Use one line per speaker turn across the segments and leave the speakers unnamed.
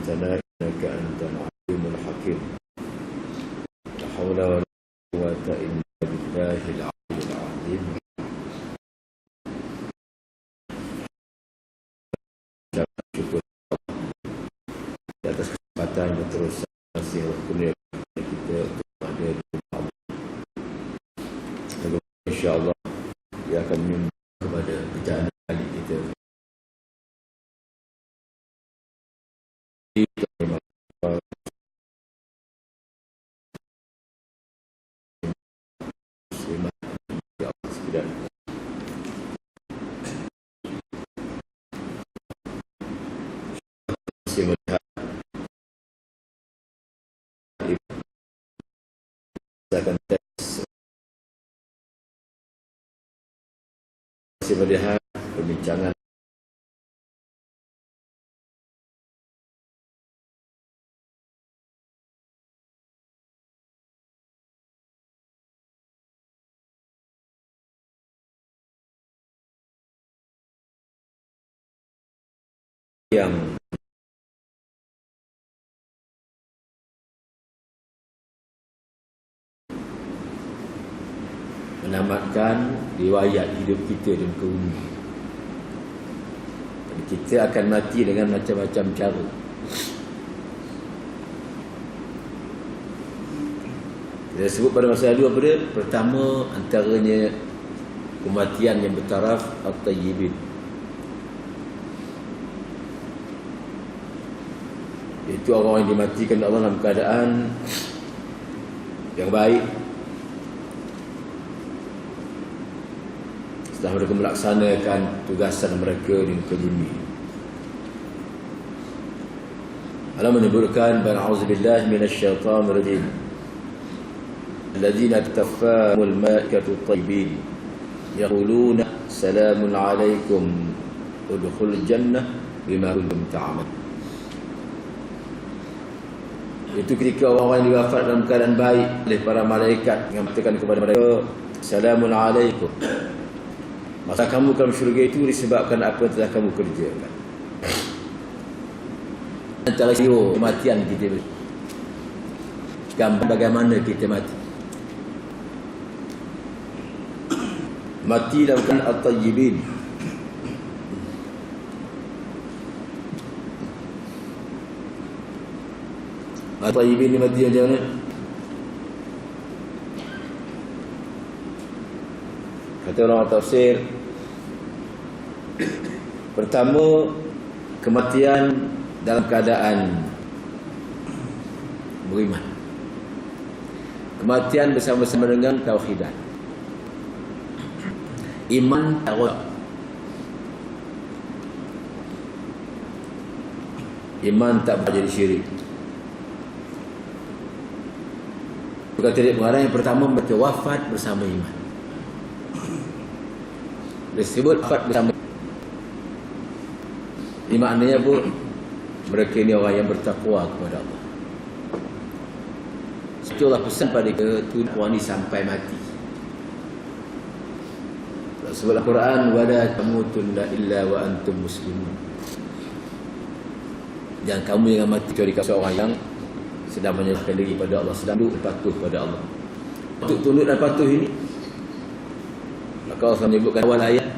علمتنا إنك أنت العليم الحكيم. لا حول ولا قوة إلا بالله العلي العظيم. Syukur di atas kesempatan yang terus masih kurnia kita untuk ada di Allah. InsyaAllah dia akan menyumbang kepada perjalanan kali kita. Masih melihat akan masih melihat perbincangan yang menamatkan riwayat hidup kita di muka bumi. Kita akan mati dengan macam-macam cara. Kita sebut pada masa lalu apa dia? Pertama antaranya kematian yang bertaraf at-tayyibin. Itu orang yang dimatikan Allah dalam keadaan yang baik. Setelah mereka melaksanakan tugasan mereka di muka bumi. Allah menyebutkan A'udzubillahi minasyaitanir rajim. Alladzina tafahamul malaikatu tayyibin yaquluna salamun alaikum udkhulul jannah bima kuntum ta'malun. Itu ketika orang-orang yang diwafat dalam keadaan baik oleh para malaikat yang mengatakan kepada mereka salamun alaikum. Masa kamu dalam syurga itu disebabkan apa yang telah kamu kerjakan. Antara kematian kita, gambar bagaimana kita mati. Mati dalam keadaan at-tayyibin. At-tayyibin ni mati macam mana? Kata orang tafsir, pertama kematian dalam keadaan beriman. Kematian bersama-sama dengan tauhidan. Iman tawad. Iman tak jadi syirik. Kata dia pengarang yang pertama baca wafat bersama iman. Disebut wafat bersama. Ini maknanya pun mereka ini orang yang bertakwa kepada Allah. Itulah pesan pada ketujuan ini sampai mati. Sebut Al-Quran, wala tamutunna illa wa antum muslimun. Jangan kamu yang mati kecuali seorang yang sedang menyerahkan diri pada Allah, sedang patuh pada Allah. Untuk tunduk dan patuh ini, maka Allah menyebutkan awal ayat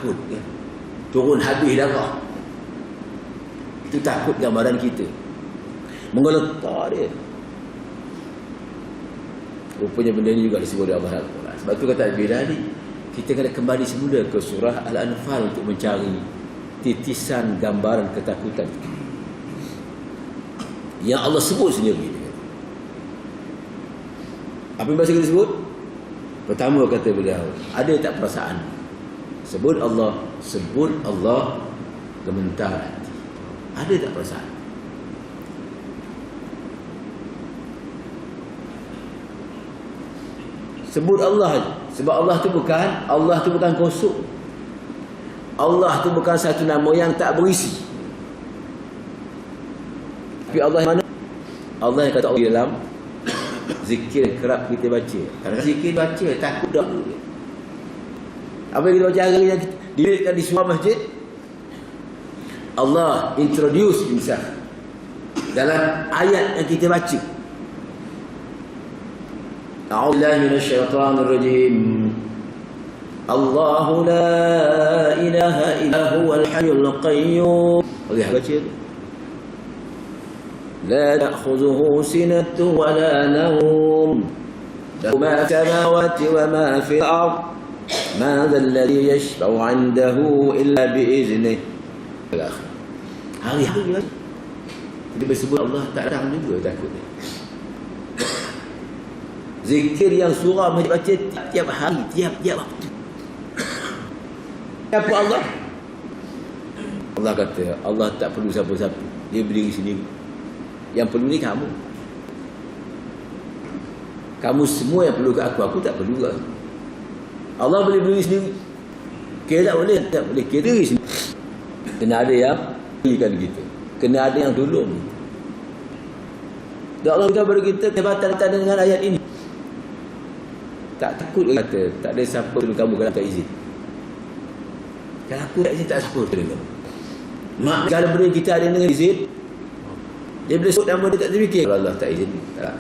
takut kan? Turun habis darah. Itu takut gambaran kita. Menggeletar dia. Rupanya benda ini juga disebut oleh Allah Al-Quran. Sebab tu kata Al-Bila ni, kita kena kembali semula ke surah Al-Anfal untuk mencari titisan gambaran ketakutan yang Allah sebut sendiri. Apa yang bahasa kita sebut? Pertama kata beliau, ada tak perasaan? Sebut Allah gementar hati. Ada tak perasaan? Sebut Allah. Sebab Allah tu bukan kosong. Allah tu bukan satu nama yang tak berisi. Tapi Allah yang mana? Allah yang kata Allah dalam zikir yang kerap kita baca. Kadang zikir baca takut dah. Apa yang kita baca hari ni dilihatkan di sebuah masjid, Allah introduce himself dalam ayat yang kita baca. A'udzubillahi minasyaitonir rajim. Allahu la ilaha illa huwal hayyul qayyum. Boleh baca. La ta'khudhuhu sinatun wa la nawm. Lahu ma fis samawati wa ma fil ard. Ma dhal ladhi yashfa'u 'indahu illa bi iznihi. Hari-hari kita bersebut Allah tak datang juga takut. Zikir yang surah baca tiap hari, tiap waktu. Apa Allah? Allah kata, Allah tak perlu siapa-siapa. Dia berdiri sendiri. Yang perlu ni kamu. Kamu semua yang perlu ke aku tak perlu ke. Allah boleh berdiri sendiri. Kita tak boleh. Kita berdiri sendiri. Kena ada yang berikan kita. Kena ada yang tolong. Dan Allah beritahu kepada kita kehebatan dengan ayat ini. Tak takut kata, tak ada siapa tolong kamu kalau tak izin. Kalau aku tak izin, tak siapa tolong kamu. Mak, kalau benda kita ada dengan izin, dia boleh sebut nama dia tak terfikir. Kalau Allah tak izin, tak.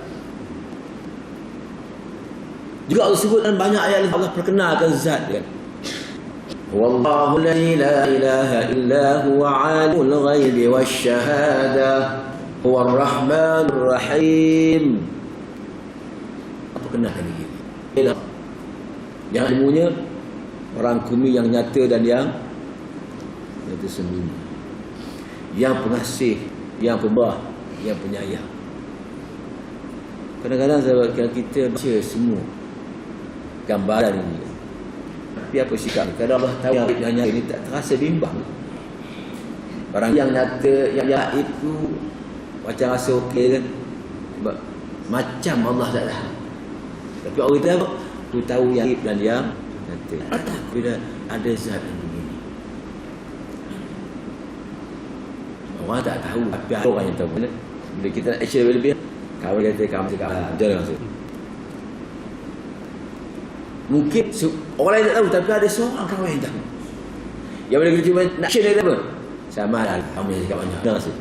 Juga Allah sebut dalam banyak ayat Allah perkenalkan zat dia. Wallahu la ilaha illa huwa alimul ghaibi wasyahadah huwa ar-rahmanur rahim. Apa kenalkan dia? Yang ilmunya merangkumi yang nyata dan yang tersembunyi, yang pengasih, yang pemberah, yang penyayang. Kadang-kadang sahabat kita baca semua gambaran ini, tapi apa sikap? Kadang Allah tahu yang nyata ini tak terasa bimbang. Orang yang nyata, yang gaib itu macam rasa okey kan, sebab macam Allah tak tahu. Tapi orang kita tu tahu yang gaib dan yang nyata. Bila ada zat yang begini, orang tak tahu, tapi ada orang yang tahu. Bila kita nak action lebih, kawan kata kamu cakap jangan langsung. Mungkin orang lain tak tahu, tapi ada seorang kawan yang tahu. Yang bila kita cuba nak action dia apa? Sama lah, kamu yang cakap banyak. Jangan langsung.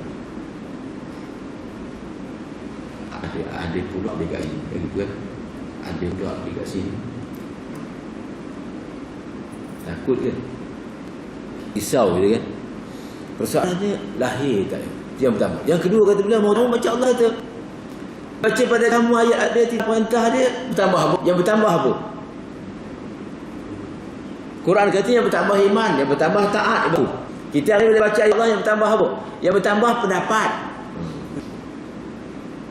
Ada pula aplikasi kan? Ada pula aplikasi ni. Takut kan? Risau je kan? Persoalannya lahir tak? Itu yang pertama. Yang kedua kata beliau, mau tahu macam Allah kata, baca pada kamu ayat ada tidak perintah dia, bertambah apa? Yang bertambah apa? Quran kata yang bertambah iman, yang bertambah taat. Kita hari boleh baca ayat Allah yang bertambah apa? Yang bertambah pendapat.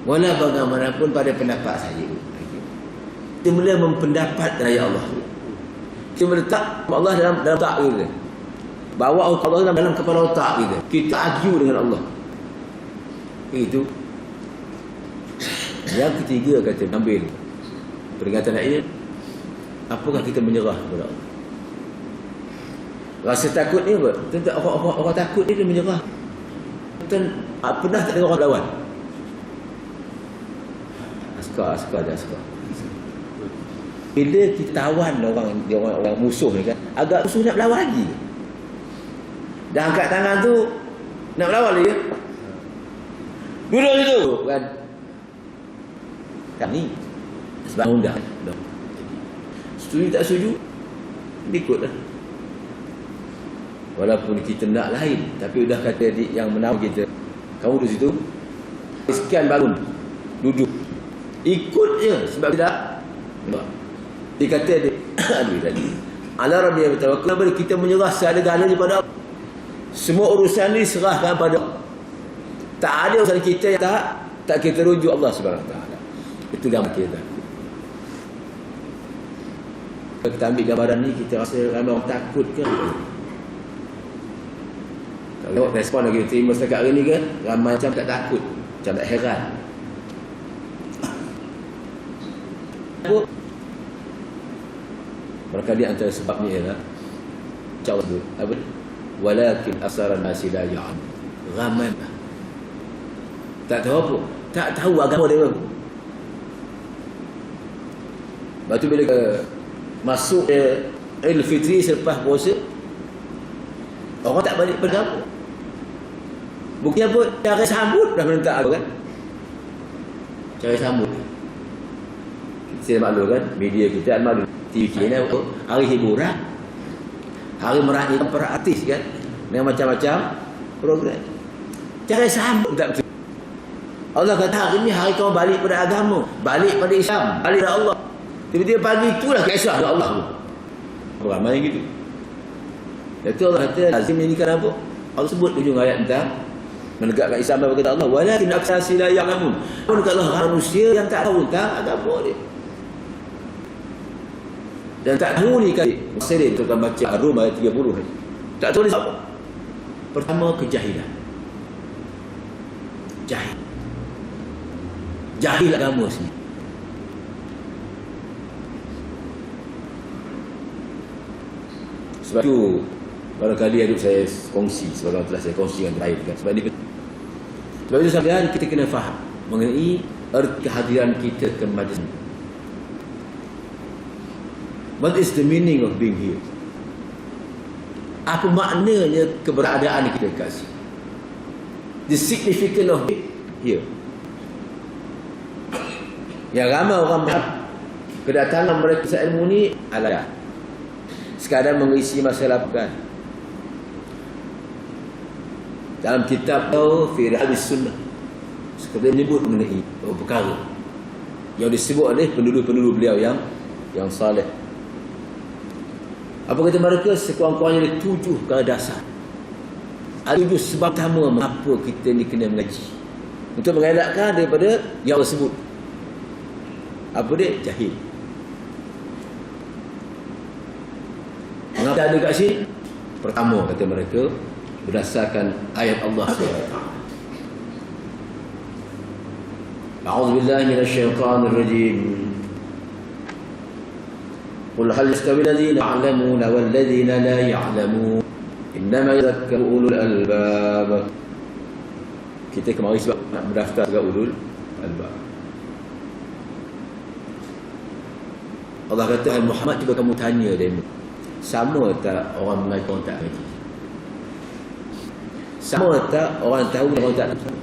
Walau bagaimanapun pada pendapat saja. Kita mula mempendapat ayat Allah. Kita meletak Allah dalam otak kita. Bawa Allah dalam kepala otak kita. Kita argue dengan Allah. Itu. Yang ketiga kata ambil peringatan ayat ini. Apakah kita menyerah kepada Allah? Rasa takut ni apa? Tentu orang takut ni dia menyerah. Pernah tak dengar orang lawan? Askar. Bila kita tawan orang musuh ni kan, agak musuh nak berlawan lagi. Dah angkat tangan tu nak berlawan lagi. Duduk situ kan. Kan ni sebab undang. Setuju tak setuju? Ikutlah. Walaupun kita nak lain, tapi udah kata yang menawar kita, kamu duduk situ, sekian bangun, duduk, ikut je sebab tidak. Dia kata dia, aduh tadi, ala rabbi bertawakkal, bila kita menyerah segala-galanya pada Allah. Semua urusan ni serahkan pada Allah. Tak ada urusan kita yang tak kita rujuk Allah Subhanahu Wa Taala. Itu gambar kita. Kita ambil gambaran ni, kita rasa ramai orang takut ke? Kalau respon lagi terima setakat hari ni ke, ramai macam tak takut, macam tak heran. Barangkali antara sebabnya ialah cakap apa? Walakin asaran nasi la ya'lam. Ramai tak tahu apa, tak tahu agama dia. Lepas tu bila masuk Idul Fitri selepas puasa, orang tak balik beragama. Bukti apa? Cara sambut dah menentang apa kan? Cara sambut. Saya maklum kan, media kita maklum. TV ni hari hiburan, hari meraihkan para artis kan, dengan macam-macam program. Cara sambut tak betul. Allah kata hari ni hari kau balik pada agama, balik pada Islam, balik pada Allah. Tiba-tiba pagi itulah kisah Allah. Ramai gitu. Itu Allah kata lazim ini kan apa? Allah sebut ujung ayat tentang menegakkan Islam, apa kata Allah? Walakin aksasi la ya'lamun. Pun kalau manusia yang tak tahu tentang agama dia. Dan tak tahu ni kan masa dia tu kan baca Ar-Rum ayat 30 ni. Tak tahu ni apa? Pertama, kejahilan. Jahil agama sendiri. Sebab tu barangkali aduk saya kongsi, sebab telah saya kongsi dengan terakhir kan. Sebab itu sekalian kita kena faham mengenai erti kehadiran kita ke majlis. What is the meaning of being here? Apa maknanya keberadaan kita kat sini? The significance of being here. Yang ramai orang kedatangan mereka ke ilmu ni adalah sekadar mengisi masa lapangan. Dalam kitab fi Hadis Sunnah seperti menyebut mengenai perkara yang disebut oleh penduduk-penduduk beliau yang saleh. Apa kata mereka? Sekurang-kurangnya ada 7 perkara dasar. Ada 7 sebab utama mengapa kita ni kena mengaji. Untuk mengelakkan daripada yang tersebut. Apa dia? Jahil. Mengapa ada kat sini? Pertama kata mereka, berdasarkan ayat Allah SWT. A'udzubillahi minasyaitanir rajim. Qul hal yastawi alladhina ya'lamuna wal ladzina la ya'lamun innama yadhakkaru ulul albab. Kita kemarin sebab nak mendaftar ke ulul albab. Allah kata, Muhammad, cuba kamu tanya dia, sama tak orang mengaji orang tak mengaji? Sama tak orang tahu orang tak tahu?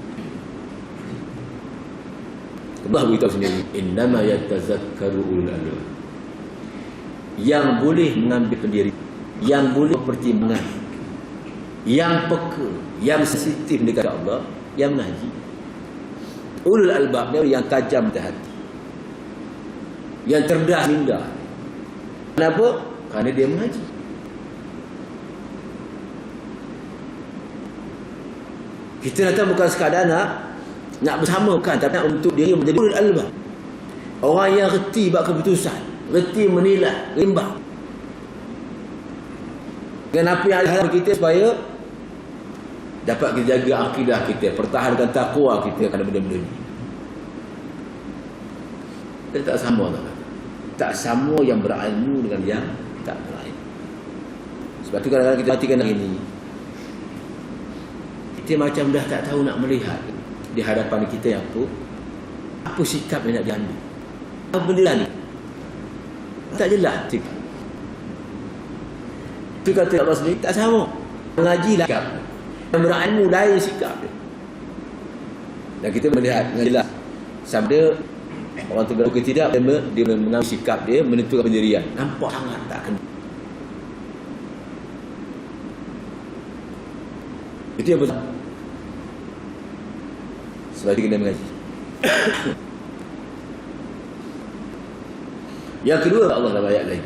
Allah beritahu sendiri, innama yatazakkaru ulul albab. Yang boleh mengambil pendiri, yang boleh pertimbangan, yang peka, yang sensitif dekat Allah, yang mengaji. Ulul albab ni yang tajam ke hati, yang cerdas minda. Kenapa? Kerana dia mengaji. Kita datang bukan sekadar nak bersamakan, tapi nak untuk dia menjadi ulul albab. Orang yang reti buat keputusan, reti menilai, rimbang. Dengan apa yang ada kita supaya dapat kita jaga akidah kita, pertahankan takwa kita kerana benda-benda ini. Kita tak sama tak? Tak sama yang berilmu dengan yang tak berilmu. Sebab tu kadang-kadang kita perhatikan hari ini, kita macam dah tak tahu nak melihat di hadapan kita apa sikap yang nak diambil. Apa benda ni? Tak jelas. Itu kata Allah sendiri, tak sama. Mengaji lah sikap. Yang berilmu lain sikap dia. Dan kita melihat dengan jelas sabda orang tu berlaku tidak, dia mengambil sikap dia, menentukan pendirian. Nampak sangat tak kena. Itu yang betul. Sebab itu kena mengaji. Yang kedua, Allah dalam ayat lain.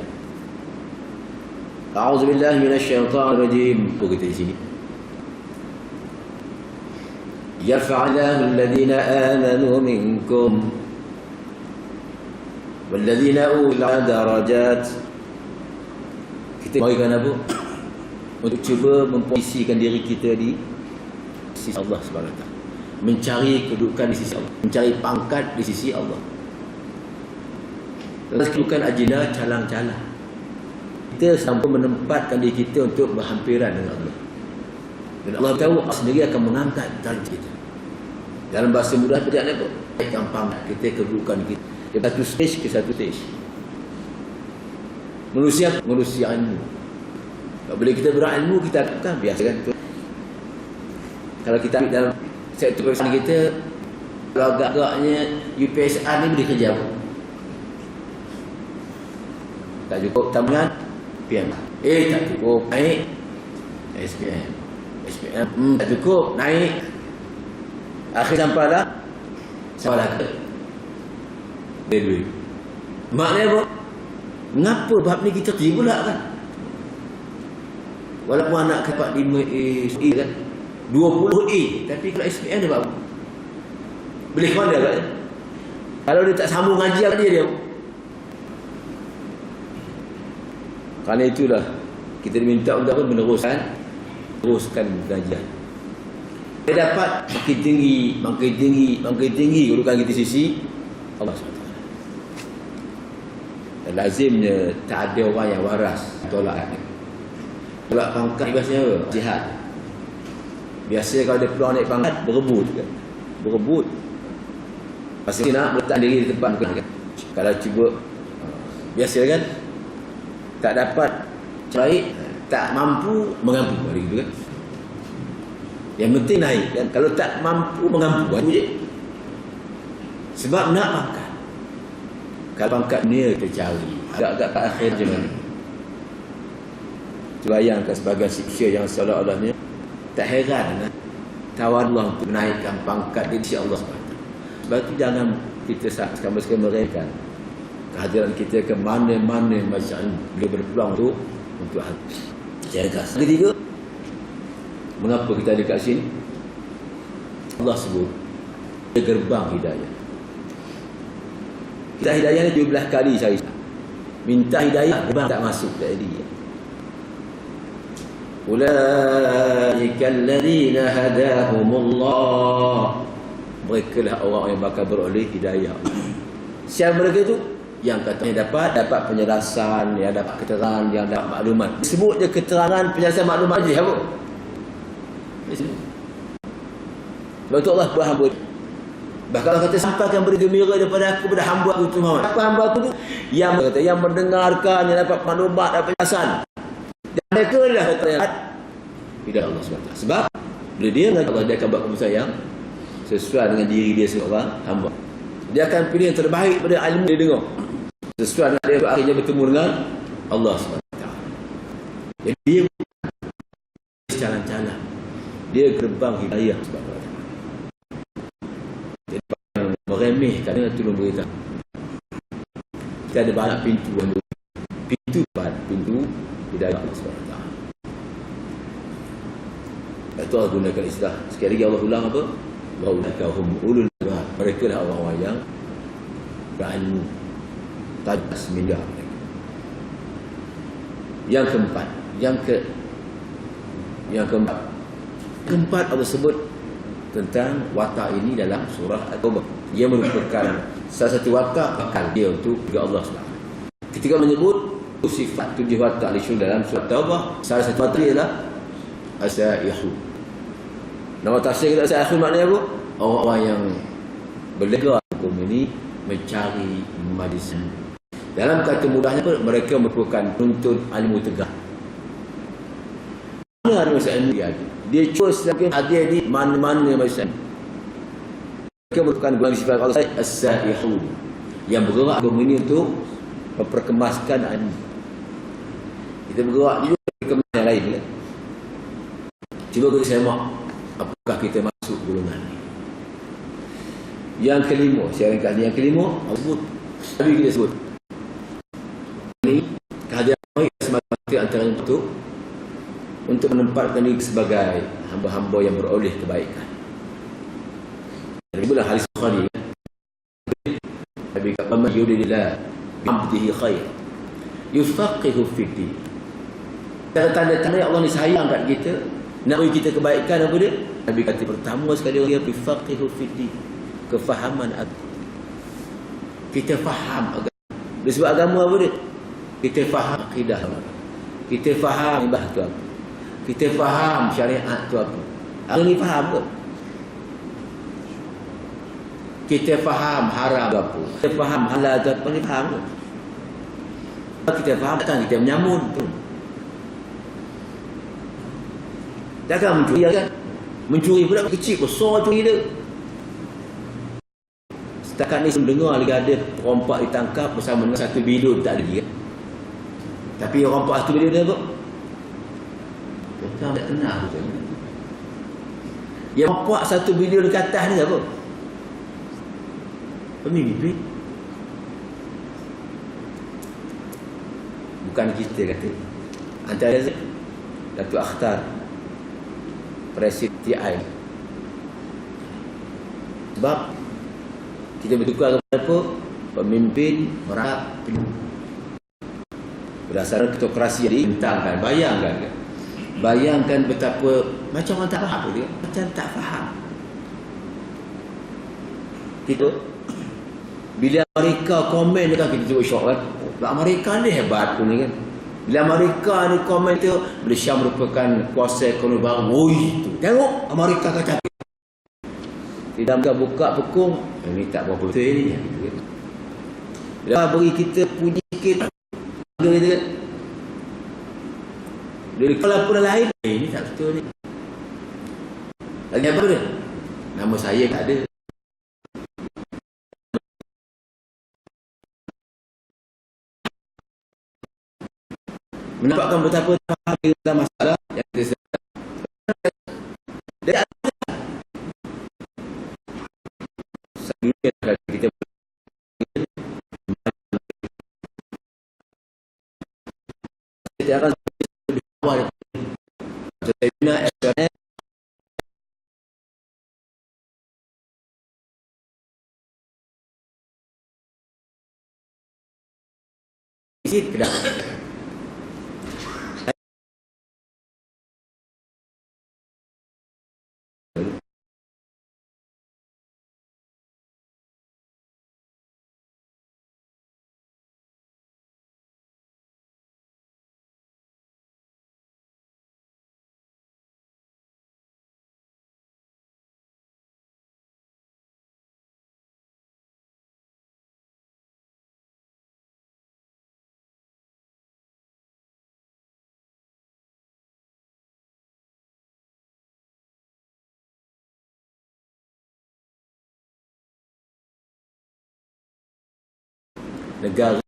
A'udzubillahi minasyaitonir rajim. Apa kita di sini? Yarfa'illahu alladhina amanu minkum walladhina ulil darajat. Kita berikan apa? Untuk cuba memposisikan diri kita di sisi Allah Subhanahu wa taala. Mencari kedudukan di sisi Allah, mencari pangkat di sisi Allah. Kedudukan agenda calang-calang. Kita sampai menempatkan diri kita untuk berhampiran dengan Allah. Dan Allah tahu Allah sendiri akan mengangkat darjat kita. Dalam bahasa mudah perjalanan apa? Gampang kita kedudukan kita. Dari satu stage ke satu stage. Manusia ilmu. Bila kita berilmu, kita akan biasa kan? Kalau kita ambil dalam sektor perusahaan kita, kalau agak-agaknya UPSR ni boleh kerja apa? Tak cukup tambahan PM. Tak cukup naik SPM. Tak cukup naik. Akhir sampai dah salah ke? Duit. Maknanya apa? Mengapa bab ni kita terima pula kan? Walaupun anak ke 45A kan 20A, tapi kalau SPM dia buat apa? Boleh mana kan? Kalau dia tak sambung ngaji dia. Kerana itulah kita diminta untuk teruskan pengajian. Dia dapat makin tinggi kedudukan kita sisi Allah SWT. Dan lazimnya tak ada orang yang waras tolak pangkat biasanya apa? Jihad. Biasa kalau dia peluang naik pangkat berebut. Pasti nak letak diri di tempat kan. Kalau cuba biasa kan tak dapat baik, tak mampu mengampu hari itu kan. Yang penting naik kan. Kalau tak mampu mengampu je. Sebab nak pangkat. Kalau pangkat ni kita cari agak-agak ke akhir je mana. Bayangkan sebagai siksa yang seolah-olahnya tak heran tawar Allah untuk menaikkan pangkat di sisi Allah SWT. Sebab itu jangan kita sekali-sekali meremehkan kehadiran kita ke mana-mana macam boleh berpeluang untuk jaga. Ketiga, mengapa kita ada kat sini? Allah sebut gerbang hidayah. Kita hidayah ni 12 kali saya minta hidayah, gerbang tak masuk tak jadi. Ulaika alladhina hadahumullah. Mereka lah orang yang bakal beroleh hidayah. Siapa mereka tu? Yang katanya dapat penjelasan, yang dapat keterangan, yang dapat maklumat. Sebut je keterangan, penjelasan, maklumat je apa? Sebab tu Allah buat hamba. Bahkan Allah kata sampaikan beri gembira daripada aku kepada hamba aku Muhammad. Apa hamba aku tu? Yang mendengarkan, yang dapat maklumat, dapat penjelasan. Dan mereka adalah hidayah Allah SWT. Sebab bila dia mengajar Allah, dia akan buat kamu sayang sesuai dengan diri dia seorang hamba. Dia akan pilih yang terbaik pada ilmu dia dengar, sesuai dengan dia akhirnya bertemu dengan Allah SWT. Jadi dia calang-calang, dia gerbang hidayah SWT. Jadi meremehkan dia tolong beritahu. Kita ada banyak pintu hidayah Allah SWT. Itu Allah gunakan istilah. Sekali lagi Allah ulang apa? Wa'ulakahum ulul albab. Mereka lah orang-orang yang berilmu, tajam minda mereka. Yang keempat Allah sebut tentang watak ini dalam surah At-Taubah. Ia merupakan salah satu watak akal dia untuk Allah SWT. Ketika menyebut sifat 7 watak dalam surah At-Taubah, salah satu watak ialah asaihu. Nama tafsir kita asaihu maknanya apa? Orang-orang yang berlega hukum ini mencari majlis. Dalam kata mudahnya apa? Mereka merupakan penuntut ilmu tegak. Mana ada masalah ilmu dia ada? Dia cuba semakin ada di mana-mana masalah. Mereka merupakan golongan sifat Allah as-saihu, yang bergerak agama ini untuk memperkemaskan ilmu. Kita bergerak juga perkemasan yang lain kan? Cuba kita semak apakah kita masuk golongan ni. Yang kelima, saya ringkas yang kelima, sebut. Nabi kita sebut. Ini kehadiran mereka semata-mata antara itu untuk menempatkan diri sebagai hamba-hamba yang beroleh kebaikan. Itulah hadis Bukhari. Nabi kata, "Man yuridillah bi'abdihi khair, yufaqihu fid din." Tanda-tanda Allah ni sayang kat kita, nak bagi kita kebaikan apa dia? Nabi kata pertama sekali dia yufaqihu fid din, kefahaman agama. Kita faham agama. Disebut agama apa dia? Kita faham akidah apa? Kita faham ibadah tu apa? Kita faham syariat tu apa? Orang ni faham ke? Kita faham haram tu apa? Kita faham halal tu apa? Ni faham ke? Kita faham, takkan kita menyamun tu. Takkan mencuri kan? Mencuri pula kecil, besar curi dia. Setakat ni mendengar lagi ada perompak ditangkap bersama dengan satu bilion, tak ada lagi kan? Tapi perompak satu bilion dia apa? Kita tak kenal tu. Yang perompak satu bilion ke atas ni apa? Pemimpin. Bukan kita kata. Antara Datuk Akhtar, Presiden TI. Sebab kita bertukar kepada apa? Pemimpin merah berdasarkan ketokrasi yang dibentangkan. Bayangkan betapa macam orang tak faham dia, macam tak faham. Kita bila Amerika komen ni kan kita cuba syok kan. Amerika ni hebat pun ni kan. Bila Amerika ni komen tu, Malaysia merupakan kuasa ekonomi baru. Woi tu. Tengok Amerika kata. Tidak buka pekung, ini tak berapa betul ni. Bila beri kita puji sikit, dari kalau pun lain, ini tak betul ni. Lagi apa dia? Nama saya tak ada. Menampakkan betapa faham dalam masalah yang kita sedang. Kita akan awal tidak negara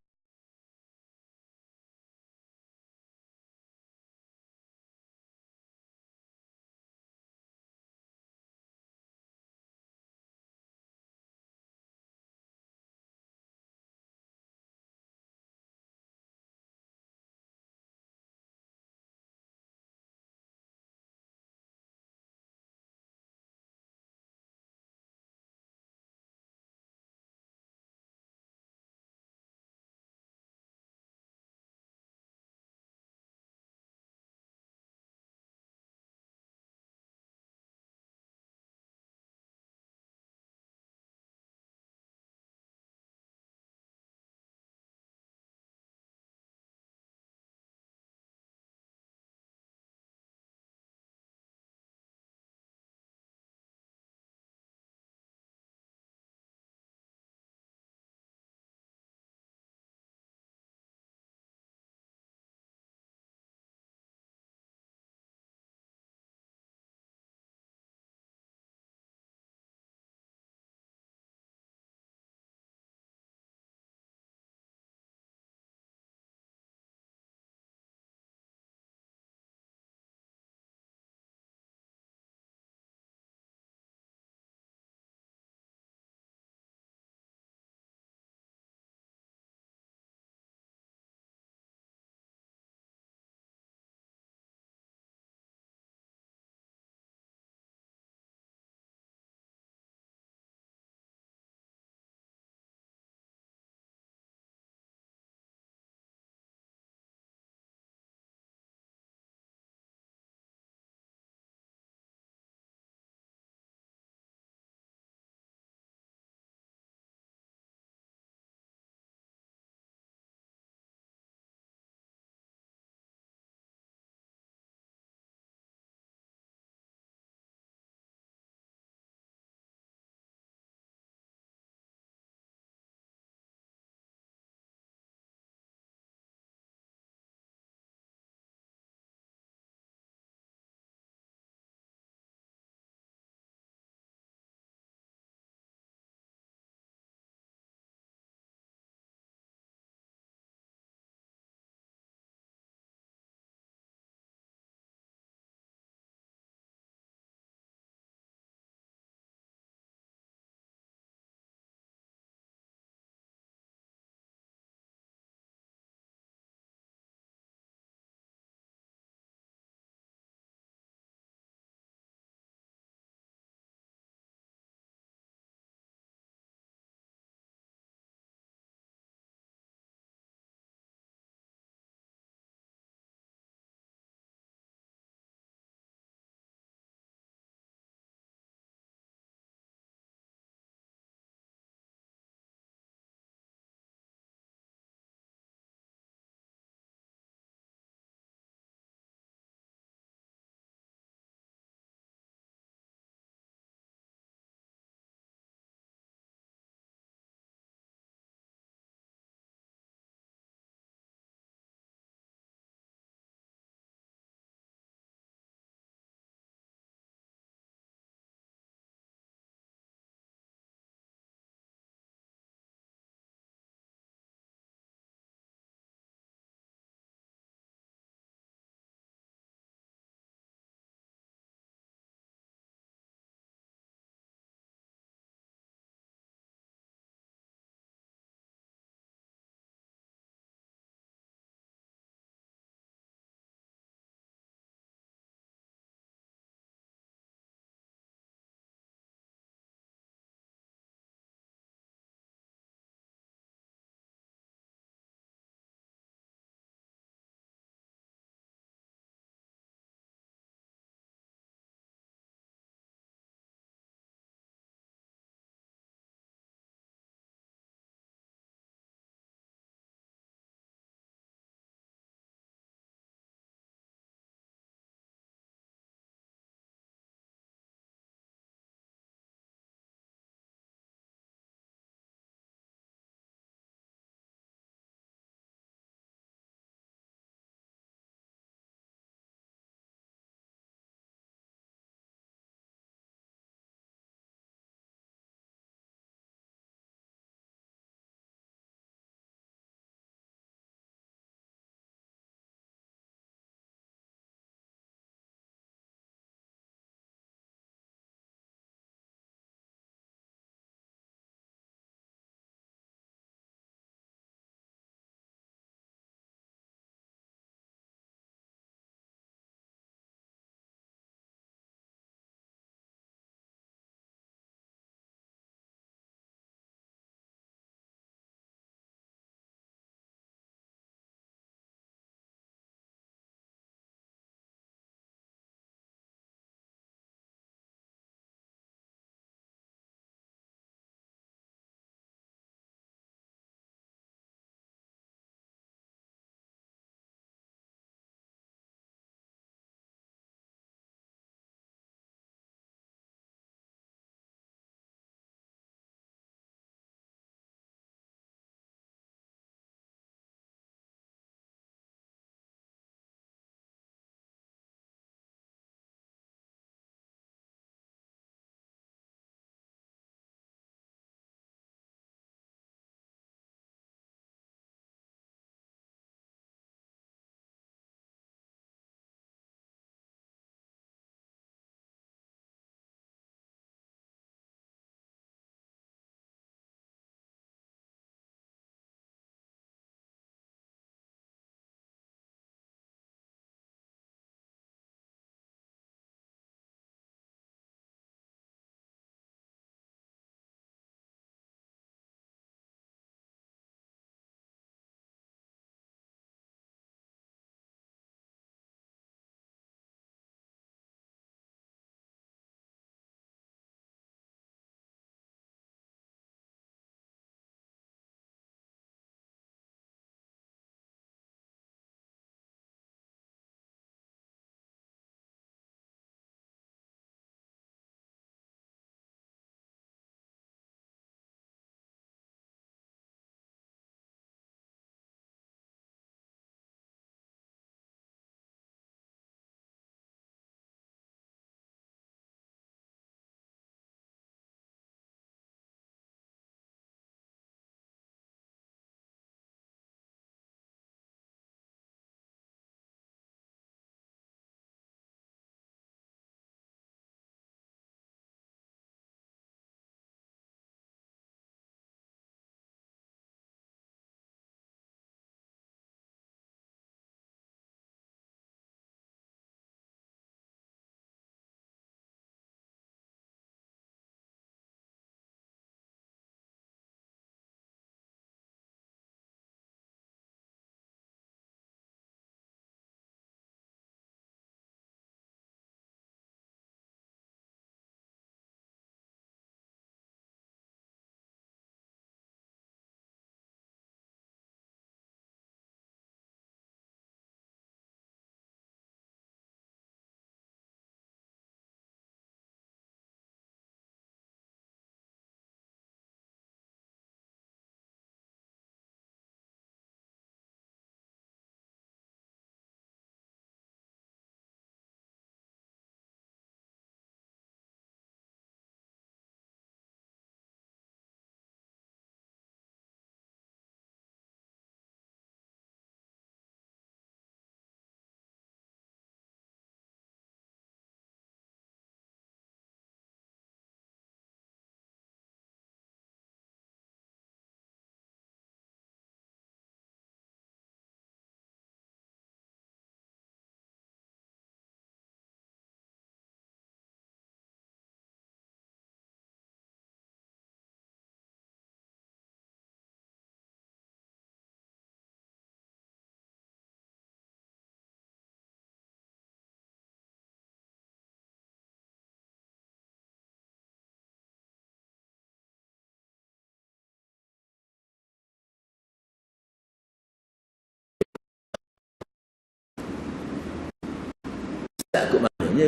tak ikut maknanya.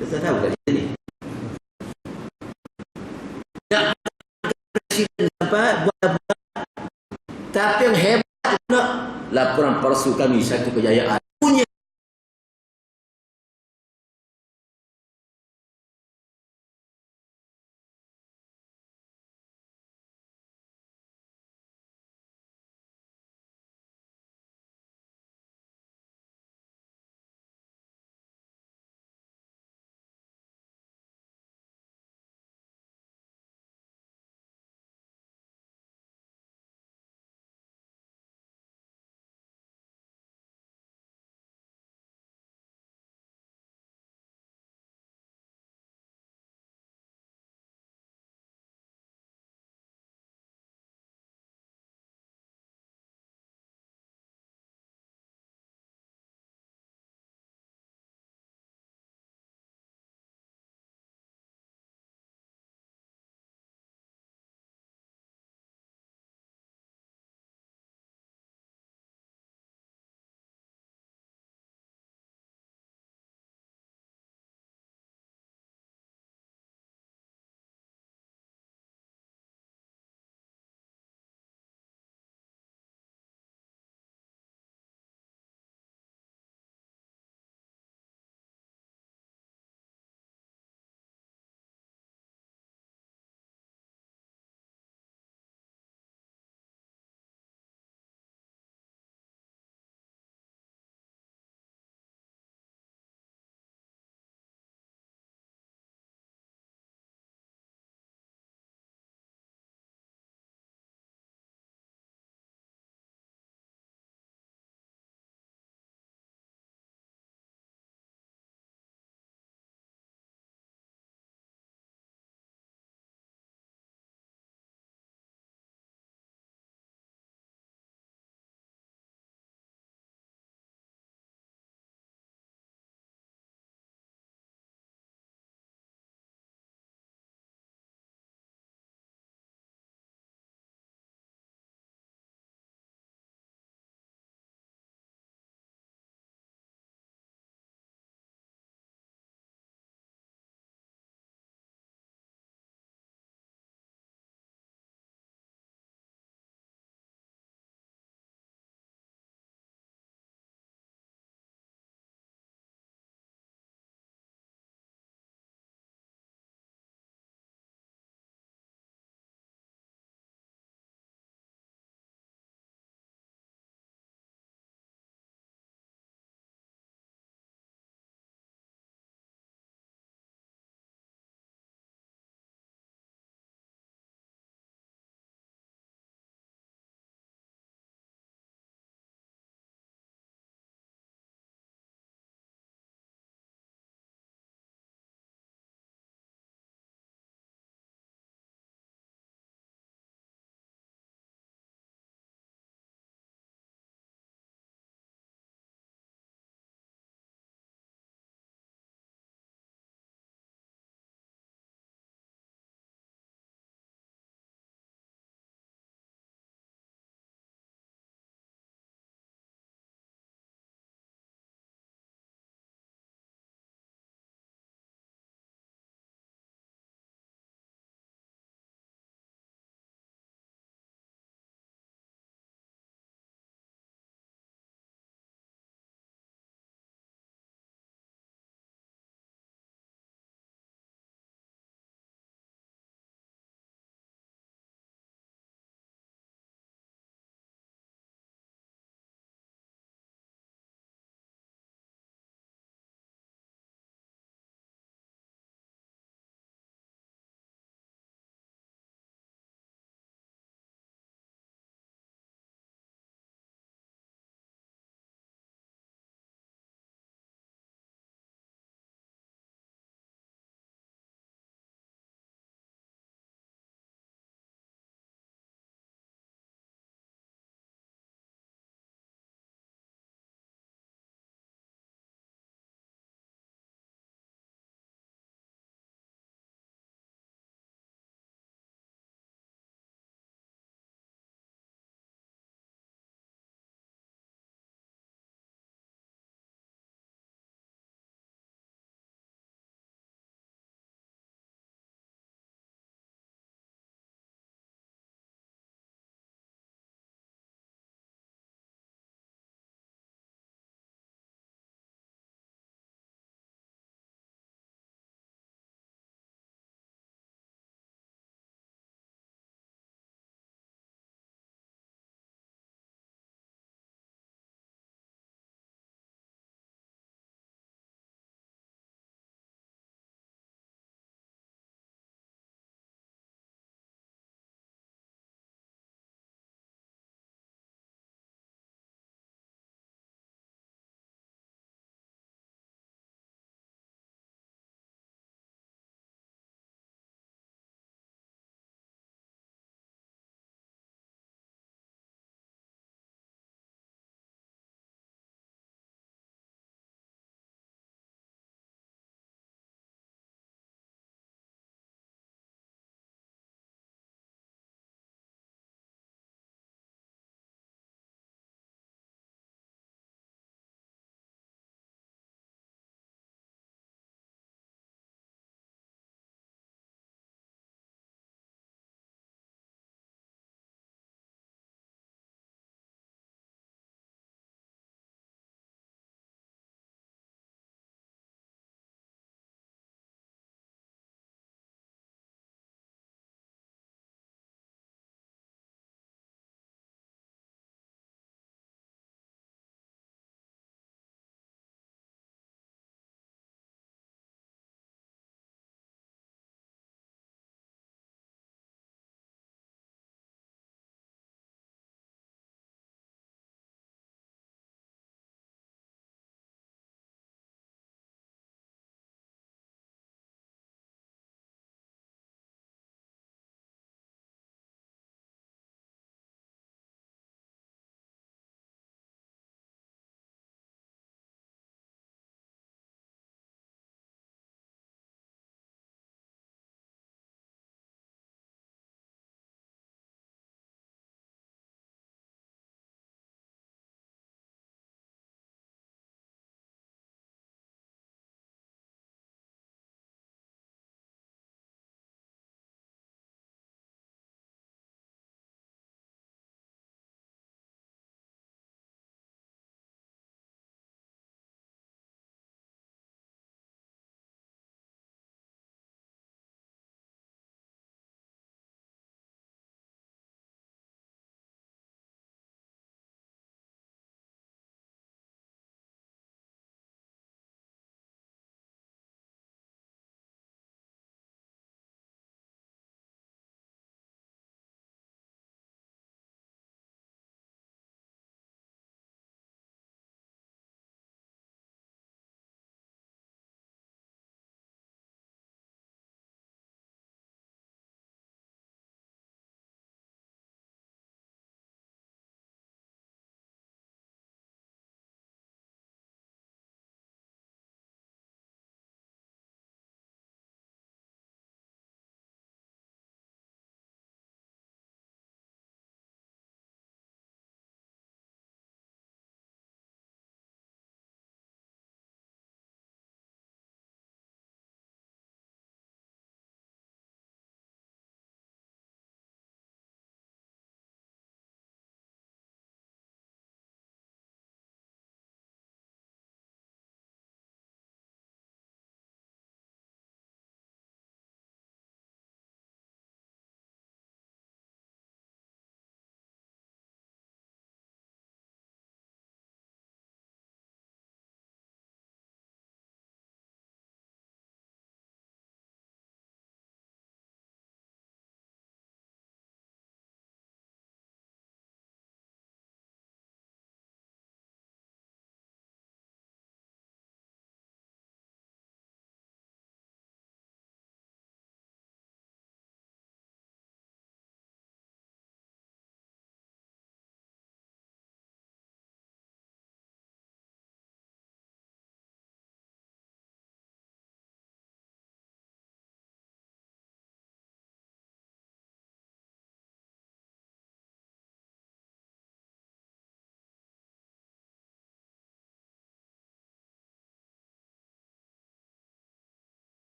Kita tahu kat sini ni. Nak presiden dapat buat apa? Tapi yang hebat pula laporan palsu kami satu kejayaan.